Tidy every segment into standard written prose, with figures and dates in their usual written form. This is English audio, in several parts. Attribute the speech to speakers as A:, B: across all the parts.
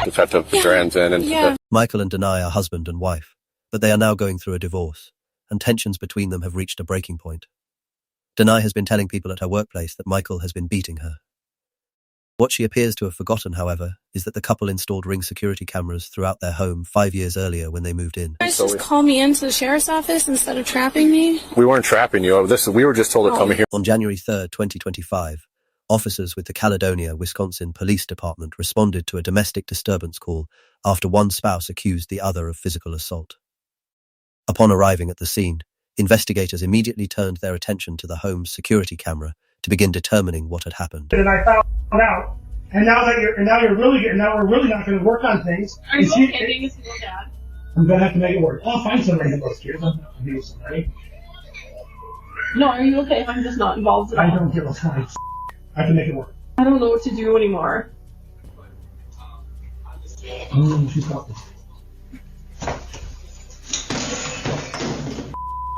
A: Just have to put your hands in and...
B: Michael and Denai are husband and wife, but they are now going through a divorce, and tensions between them have reached a breaking point. Denai has been telling people at her workplace that Michael has been beating her. What she appears to have forgotten, however, is that the couple installed Ring security cameras throughout their home 5 years earlier when they moved in.
C: You guys just call me into the sheriff's office instead of trapping me?
A: We weren't trapping you. We were just told to come here.
B: On January 3rd, 2025, officers with the Caledonia, Wisconsin Police Department responded to a domestic disturbance call after one spouse accused the other of physical assault. Upon arriving at the scene, investigators immediately turned their attention to the home's security camera to begin determining what had happened.
D: And I found out, and now we're really not going to work on things.
C: Are you okay being a single dad?
D: I'm going to have to make it work. I'll find somebody who goes here. I'm not going to be somebody.
C: No, are you okay if I'm just not involved at all?
D: I don't give a time. I can make it work.
C: I don't know what to do anymore.
D: She's talking.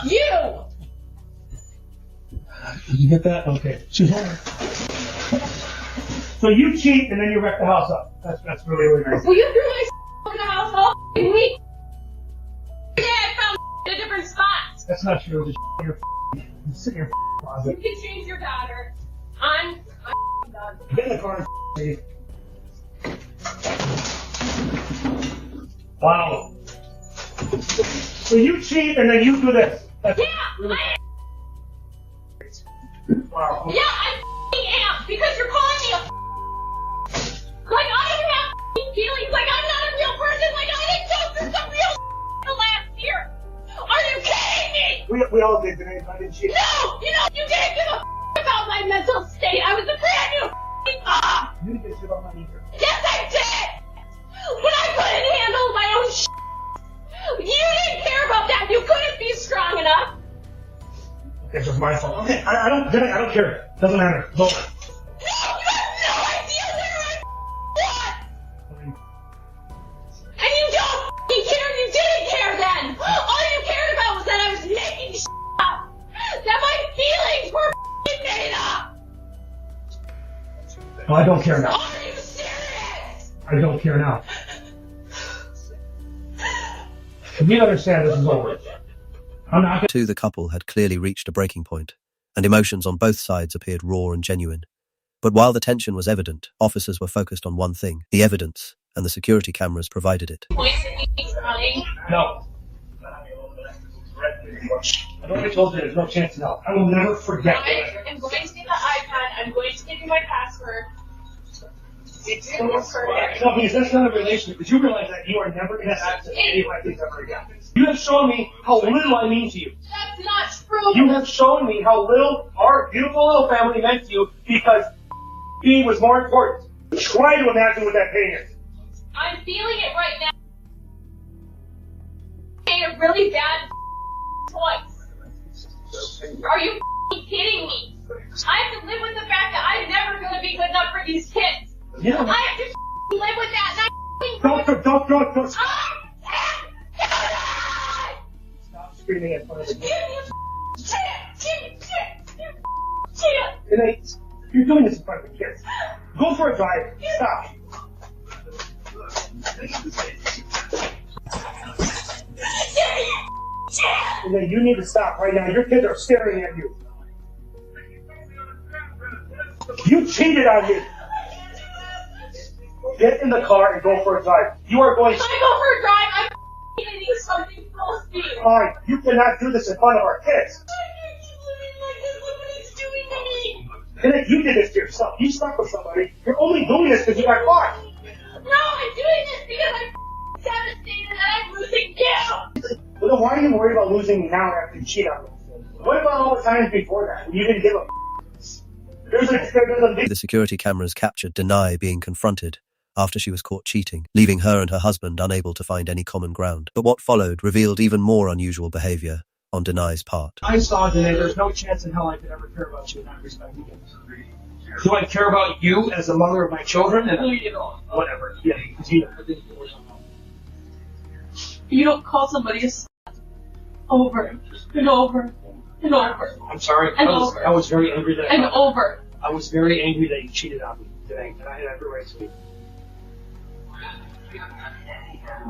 C: You!
D: Did you get that? Okay. She's home. So you cheat and then you wreck the house up. That's really, really nice.
C: Well, you threw my over the house all week. Dad found in a different spot.
D: That's not true. Just sit in your closet.
C: You can change your daughter. I'm done.
D: Get in the car and leave. Wow. So you cheat and then you do this. That's really wow.
C: Yeah, I am, because you're calling me a like I have feelings, like I'm not a real person, like I didn't go through some real the last year. Are you kidding me?
D: We all did today, but I didn't cheat.
C: No, you didn't give a about my mental state. I was a brand new mom.
D: You didn't get shit on my either.
C: Yes, I did. When I couldn't handle my own you didn't care about that. You couldn't be strong enough.
D: It was my fault. Okay, I don't care. Doesn't matter. Vote.
C: No, you have no idea where I was. And you don't care. You didn't care then. All you cared about was that I was making up. That my feelings were made up.
D: Well, I don't care now.
C: Are you serious?
D: I don't care now. You understand this is over. I'm not
B: Too, the couple had clearly reached a breaking point, and emotions on both sides appeared raw and genuine. But while the tension was evident, officers were focused on one thing: the evidence, and the security cameras provided it.
D: No. I've already told you there's no chance now. I will never forget.
C: I am going to get the iPad. I'm going to give you my password.
D: No, because that's not a relationship. But you realize that you are never going to have access to any of my things ever again. You have shown me how little I mean to you.
C: That's not true.
D: You have shown me how little our beautiful little family meant to you because he was more important. Try to imagine what that pain is.
C: I'm feeling it right now. A really bad choice. Are you kidding me? I have to live with the fact that I'm never going to be good enough for these kids.
D: Yeah.
C: I have to live with that.
D: Don't.
C: Stop
D: screaming in front of the kid. You're doing this in front of the kids. Go for a drive. Stop. You need to stop right now. Your kids are staring at you. You cheated on me. Get in the car and go for a drive. You are going.
C: If I go for a drive, I'm going to need something close to you.
D: Fine. You cannot do this in front of our kids. You did this to yourself. You slept with somebody. You're only doing this because you got caught.
C: No, I'm doing this because I'm devastated that I'm losing you.
D: Well, then why are you worried about losing me now after you cheat on me? What about all the times before that when you didn't give a
B: The security cameras captured Denai being confronted after she was caught cheating, leaving her and her husband unable to find any common ground. But what followed revealed even more unusual behavior on Denai's part.
D: I saw Denai. There's no chance in hell I could ever care about you in that respect again. Do I care about you as the mother of my children? And whatever. Yeah, because you
C: You don't call somebody a slut over and over and over.
D: I'm sorry.
C: And
D: I was very angry that
C: over.
D: I was very angry that you cheated on me today, and I had every right to be.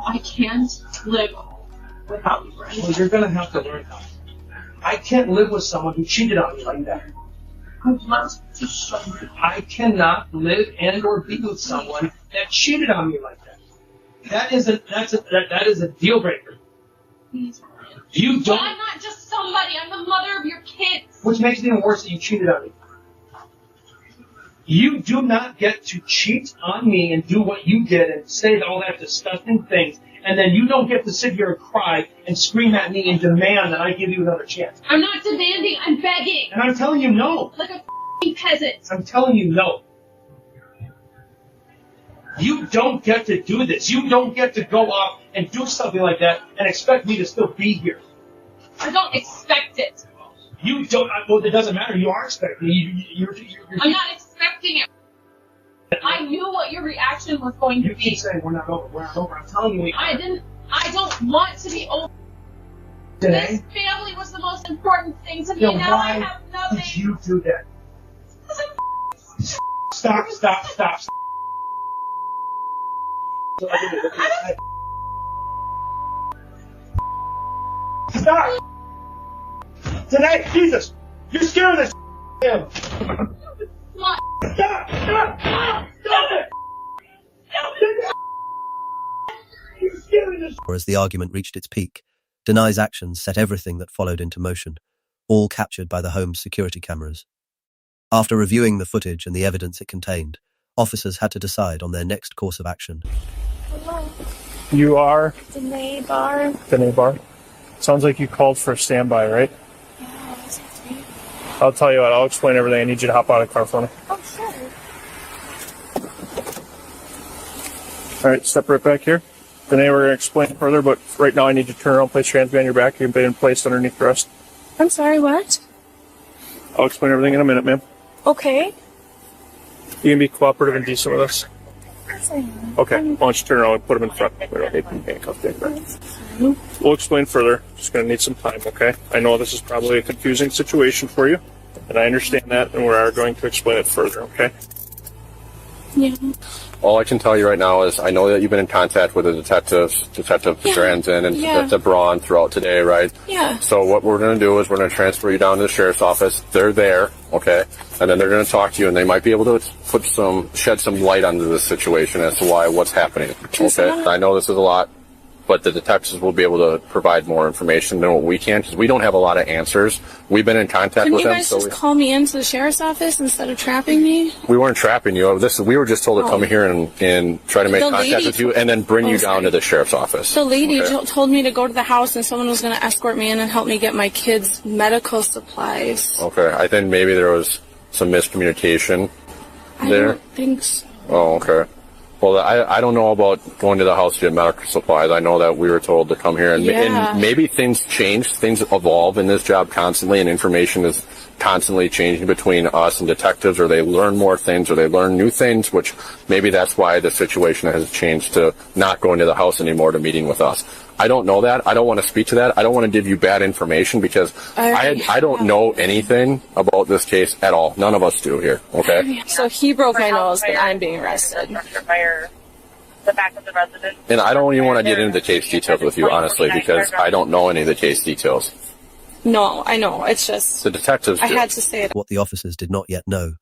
C: I can't live without you, Brent.
D: Well, you're gonna have to learn how. I can't live with someone who cheated on me like that.
C: I want to show you.
D: I cannot live and or be with someone that cheated on me like that. That is a deal breaker. You
C: But
D: don't,
C: I'm not just somebody. I'm the mother of your kids.
D: which makes it even worse that you cheated on me. You do not get to cheat on me and do what you did and say all that disgusting things, and then you don't get to sit here and cry and scream at me and demand that I give you another chance.
C: I'm not demanding. I'm begging.
D: And I'm telling you no.
C: Like a f***ing peasant.
D: I'm telling you no. You don't get to do this. You don't get to go off and do something like that and expect me to still be here.
C: I don't expect it.
D: You don't. Well, it doesn't matter. You are expecting me. You're
C: I'm not expecting it. I knew what your reaction was going to
D: You
C: be.
D: keep saying we're not over. We're not over. I'm telling you we are.
C: I don't want to be over.
D: Today?
C: This family was the most important thing to me.
D: Then
C: Now I
D: why
C: have nothing.
D: did you do that? Stop. Stop! Today, Jesus! You're scaring the him!
C: What?
D: Stop! Stop it! You're scaring the
B: Or as the argument reached its peak, Denai's actions set everything that followed into motion, all captured by the home's security cameras. After reviewing the footage and the evidence it contained, officers had to decide on their next course of action.
E: Hello,
F: You are
E: Danae Bar.
F: Danae Bar. Sounds like you called for a standby, right?
E: Yeah, that's me.
F: I'll tell you what, I'll explain everything. I need you to hop out of the car for me.
E: Oh, sure.
F: All right, step right back here. Danae, we're going to explain further, but right now I need you to turn around, place your hands behind your back. You've been placed underneath arrest.
E: I'm sorry, what?
F: I'll explain everything in a minute, ma'am.
E: Okay.
F: You can be cooperative and decent with us.
E: Yes, I am.
F: Okay, why don't you turn around and put them in front. We don't need them handcuffed anymore. We'll explain further. Just going to need some time, okay? I know this is probably a confusing situation for you, and I understand that, and we are going to explain it further, okay?
E: Yeah.
A: All I can tell you right now is I know that you've been in contact with the detectives, Detective Dranzen and Detective Braun throughout today, right?
E: Yeah.
A: So what we're going to do is we're going to transfer you down to the sheriff's office. They're there, okay? And then they're going to talk to you, and they might be able to shed some light onto this situation as to what's happening, okay? I know this is a lot, but the detectives will be able to provide more information than what we can, because we don't have a lot of answers. We've been in contact
E: Can
A: with
E: you
A: them.
E: guys just call me into the sheriff's office instead of trapping me?
A: We weren't trapping you. We were just told to come here and try to make
E: The
A: contact
E: lady
A: with you and then bring you down to the sheriff's office.
E: The lady
A: Okay.
E: told me to go to the house and someone was going to escort me in and help me get my kids' medical supplies.
A: Okay, I think maybe there was some miscommunication
E: I
A: there.
E: don't think so.
A: Oh, okay. Well, I don't know about going to the house to get medical supplies. I know that we were told to come here, and maybe things change, things evolve in this job constantly, and information is constantly changing between us and detectives, or they learn more things, or they learn new things, which maybe that's why the situation has changed to not going to the house anymore to meeting with us. I don't know that. I don't want to speak to that. I don't want to give you bad information because I don't know anything about this case at all. None of us do here, okay?
E: So he broke my nose, but I'm being arrested.
G: The back of the residence.
A: And I don't even want to get into the case details with you, honestly, because I don't know any of the case details.
E: No, I know. It's just,
A: The detectives do.
E: I had to say it.
B: What the officers did not yet know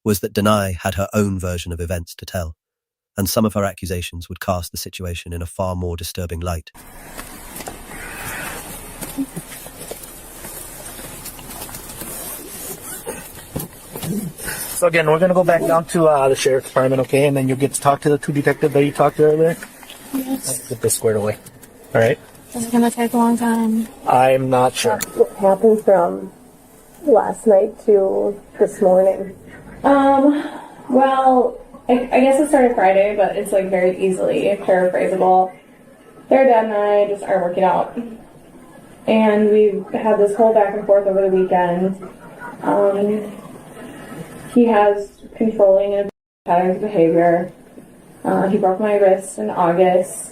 B: was that Danae had her own version of events to tell, and some of her accusations would cast the situation in a far more disturbing light.
H: So again, we're going to go back down to the sheriff's department, okay? And then you'll get to talk to the two detectives that you talked to earlier.
E: Yes.
H: Get this squared away. All right?
E: Is it going to take a long time?
H: I'm not sure.
I: What happened from last night to this morning? Well, I guess it started Friday, but it's like very easily paraphrasable. Their dad and I just are working out. And we've had this whole back and forth over the weekend. He has controlling and patterns of behavior. He broke my wrist in August.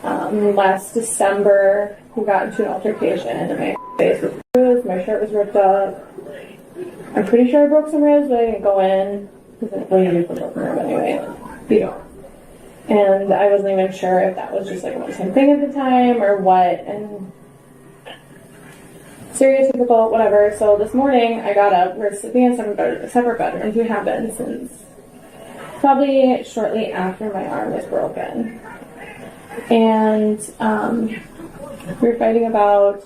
I: Last December, we got into an altercation and my face was bruised, my shirt was ripped up. I'm pretty sure I broke some ribs, but I didn't go in. Because what do you do for broken rib anyway? You don't. And I wasn't even sure if that was just like a one-time thing at the time or what. And stereotypical, whatever. So this morning I got up. We're sleeping in separate bedrooms. We have been since probably shortly after my arm was broken. And we were fighting about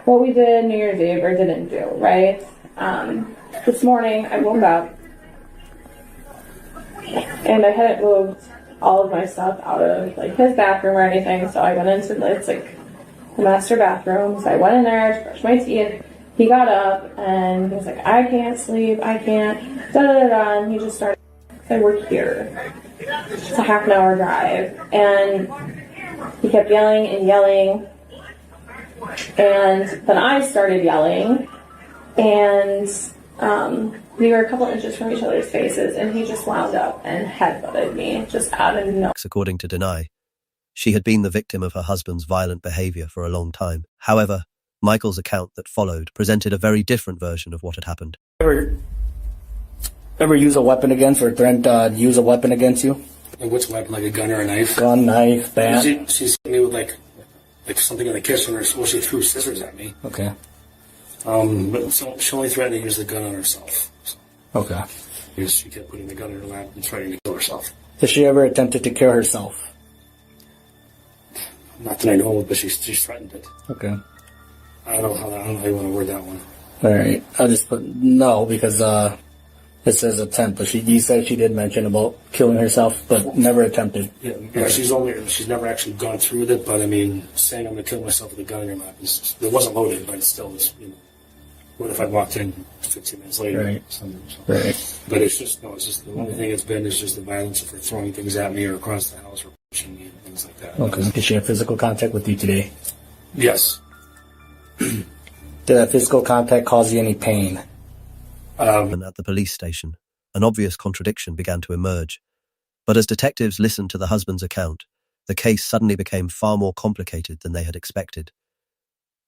I: what we did New Year's Eve or didn't do, right? This morning I woke up and I hadn't moved all of my stuff out of like his bathroom or anything, so I went into the master bathroom. So I went in there to brush my teeth. He got up and he was like, I can't sleep, I can't, da da da da, and he just started. I work here. It's a half an hour drive, and he kept yelling and yelling, and then I started yelling, and we were a couple inches from each other's faces, and he just wound up and headbutted me just out of nowhere.
B: According to Denai, she had been the victim of her husband's violent behavior for a long time. However, Michael's account that followed presented a very different version of what had happened.
H: Ever use a weapon against or threatened to use a weapon against you?
J: Like which weapon? Like a gun or a knife?
H: Gun, knife, bat.
J: She's hit me with like something in the kitchen, or she threw scissors at me.
H: Okay.
J: But she only threatened to use the gun on herself. So.
H: Okay.
J: Because she kept putting the gun in her lap and trying to kill herself.
H: Has she ever attempted to kill herself?
J: Not that I know of, but she's threatened it.
H: Okay.
J: I don't know how you want to word that one.
H: All right. I'll just put no because it says attempt, but you said she did mention about killing herself, but never attempted.
J: Yeah, she's never actually gone through with it, but I mean, saying I'm going to kill myself with a gun in your lap, it wasn't loaded, but it still was, what if I walked in 15 minutes later?
H: Right.
J: Right. But it's just the only thing it's been is just the violence of her throwing things at me or across the house or pushing me and things like that.
H: Okay. Did she have physical contact with you today?
J: Yes.
H: Did that physical contact cause you any pain?
B: And at the police station, an obvious contradiction began to emerge. But as detectives listened to the husband's account, the case suddenly became far more complicated than they had expected.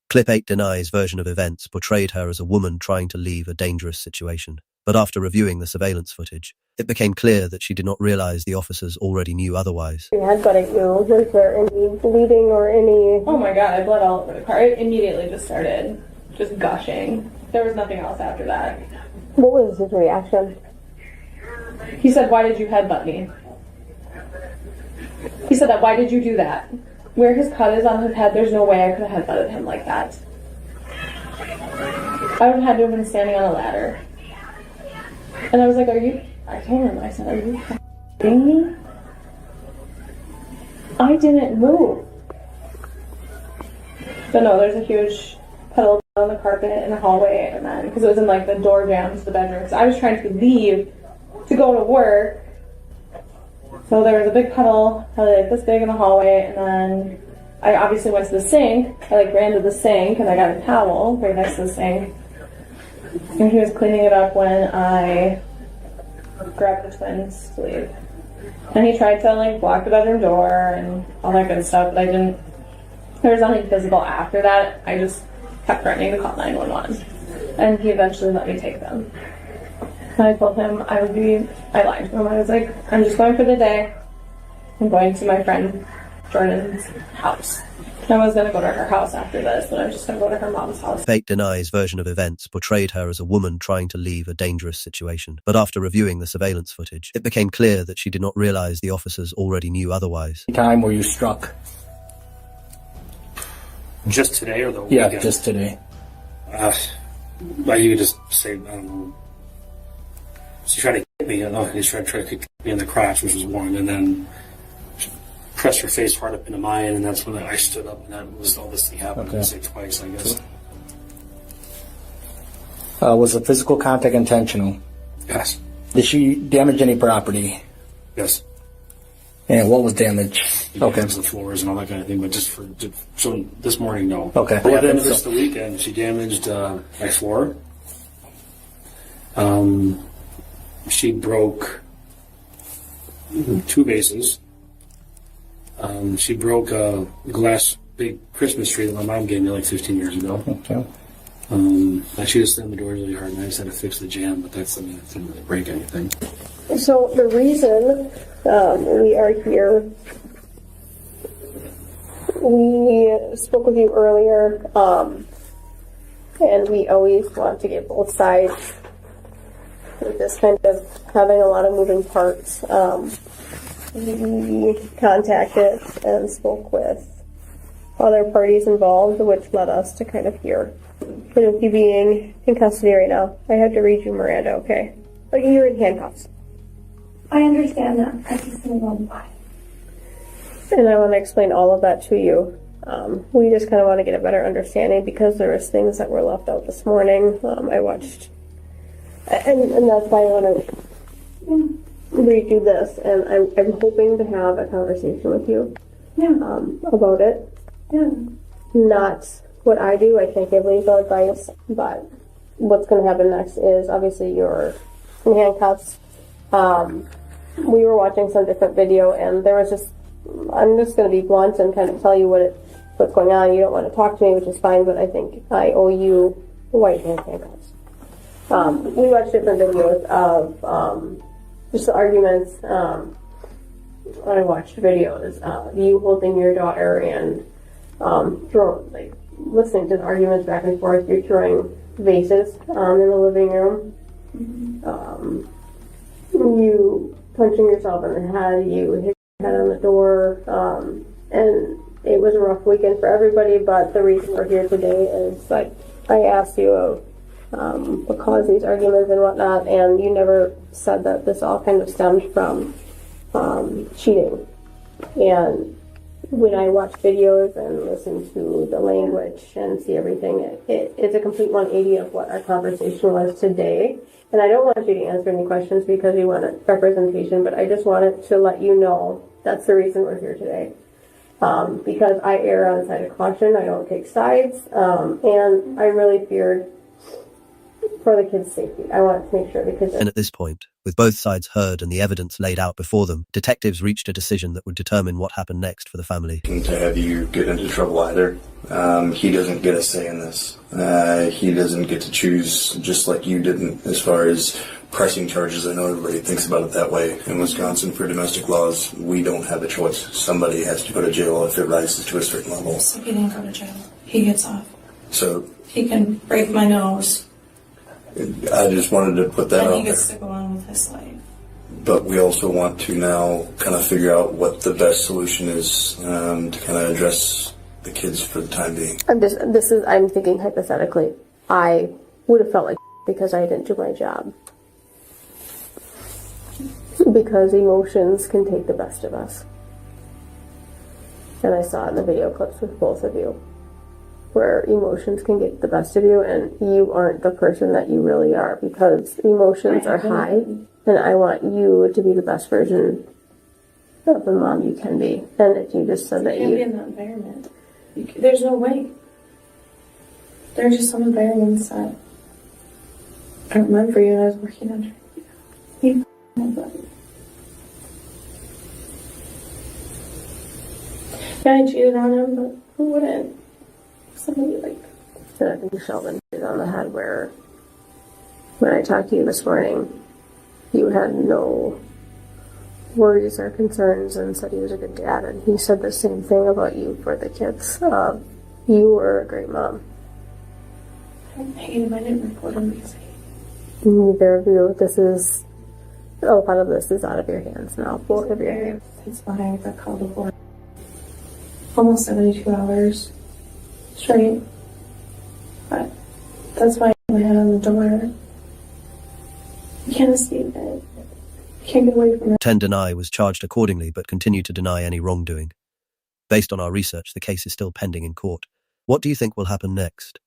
B: Clip 8 Denai's version of events portrayed her as a woman trying to leave a dangerous situation. But after reviewing the surveillance footage, it became clear that she did not realize the officers already knew otherwise.
I: Headbutting you. Was there any bleeding or any... Oh my god, I bled all over the car. It immediately just started just gushing. There was nothing else after that. What was his reaction? He said, why did you headbutt me? He said that, why did you do that? Where his cut is on his head, there's no way I could have headbutted him like that. I would have had to have been standing on a ladder. And I was like, I told him, I said, are you kidding me? I didn't move. But no, there's a huge puddle on the carpet in the hallway, and then because it was in like the door jam to the bedroom, so I was trying to leave to go to work, so there was a big puddle probably like this big in the hallway, and then I obviously went to the sink. I ran to the sink and I got a towel right next to the sink, and he was cleaning it up when I grabbed the twins to leave, and he tried to block the bedroom door and all that good stuff, but there was nothing physical after that. I just kept threatening to call 911, and he eventually let me take them. And I told him I lied to him. I was like, I'm just going for the day. I'm going to my friend Jordan's house. I was going to go to her house after this, but I'm just going to go to her mom's house.
B: Fate Denai's version of events portrayed her as a woman trying to leave a dangerous situation. But after reviewing the surveillance footage, it became clear that she did not realize the officers already knew otherwise.
H: Time were you struck?
J: Just today or the weekend?
H: Yeah, just today.
J: You could just say, I don't know. She tried to kick me, he tried to kick me in the crotch, which was one, and then she pressed her face hard up into mine, and that's when I stood up, and that was all this thing happened. Okay. Say twice, I guess.
H: Was the physical contact intentional?
J: Yes.
H: Did she damage any property?
J: Yes.
H: And what was damaged?
J: Okay. The floors and all that kind of thing, but so this morning, no.
H: Okay.
J: But then just the weekend, she damaged my floor. She broke 2 vases. She broke a glass big Christmas tree that my mom gave me 15 years ago.
H: Okay.
J: I should have slammed the doors really hard, and I just had to fix the jam, but that's, I mean, it didn't really break anything.
K: So the reason we are here, we spoke with you earlier, and we always want to get both sides with this kind of having a lot of moving parts. We contacted and spoke with other parties involved, which led us to kind of here. With you being in custody right now, I have to read you Miranda, okay? But you're in handcuffs.
I: I understand that. I just don't know why.
K: And I want to explain all of that to you. We just kind of want to get a better understanding because there was things that were left out this morning. I watched, and that's why I want to read you this. And I'm hoping to have a conversation with you about it.
I: Yeah.
K: Not what I do. I can't give legal advice, but what's going to happen next is obviously you're in handcuffs. We were watching some different video, and there was just, I'm just going to be blunt and kind of tell you what's going on. You don't want to talk to me, which is fine, but I think I owe you white handcuffs. We watched different videos of just the arguments. I watched videos of you holding your daughter and listening to the arguments back and forth. You're throwing vases in the living room. You punching yourself in the head, you hit your head on the door, and it was a rough weekend for everybody, but the reason we're here today is, like, I asked you what caused these arguments and whatnot, and you never said that this all kind of stemmed from cheating. And when I watch videos and listen to the language and see everything, it's a complete 180 of what our conversation was today. And I don't want you to answer any questions because you want representation, but I just wanted to let you know that's the reason we're here today. Because I err on the side of caution, I don't take sides, and I really feared for the kids' safety. I want to make sure the kids.
B: And at this point, with both sides heard and the evidence laid out before them, detectives reached a decision that would determine what happened next for the family.
L: To have you get into trouble either. He doesn't get a say in this. He doesn't get to choose, just like you didn't, as far as pressing charges. I know everybody thinks about it that way. In Wisconsin, for domestic laws, we don't have a choice. Somebody has to go to jail if it rises to a certain level.
E: So he didn't go to jail. He gets off.
L: So
E: He can break my nose.
L: I just wanted to put that
E: And
L: out
E: he
L: there.
E: gets to go on with his life.
L: But we also want to now kind of figure out what the best solution is to kind of address the kids for the time being.
K: I'm thinking hypothetically. I would have felt like because I didn't do my job. Because emotions can take the best of us. And I saw it in the video clips with both of you, where emotions can get the best of you and you aren't the person that you really are because emotions are high, and I want you to be the best version of the mom you can be. And if you just said that
E: You can't be in that environment. There's no way. There are just some environments that I remember you and I was working under. You yeah, I cheated on him, but who wouldn't? Somebody like
K: that. I think Sheldon hit on the head where when I talked to you this morning, you had no worries or concerns and said he was a good dad, and he said the same thing about you for the kids. You were a great mom.
E: I hate him. I didn't report him because
K: neither of you. A lot of this is out of your hands now. Both of your hands.
E: That's why I got called before. Almost 72 hours straight. But that's why I put my head on the door. You can't escape it. You can't get away from it.
B: Ten Deny was charged accordingly but continued to deny any wrongdoing. Based on our research, the case is still pending in court. What do you think will happen next?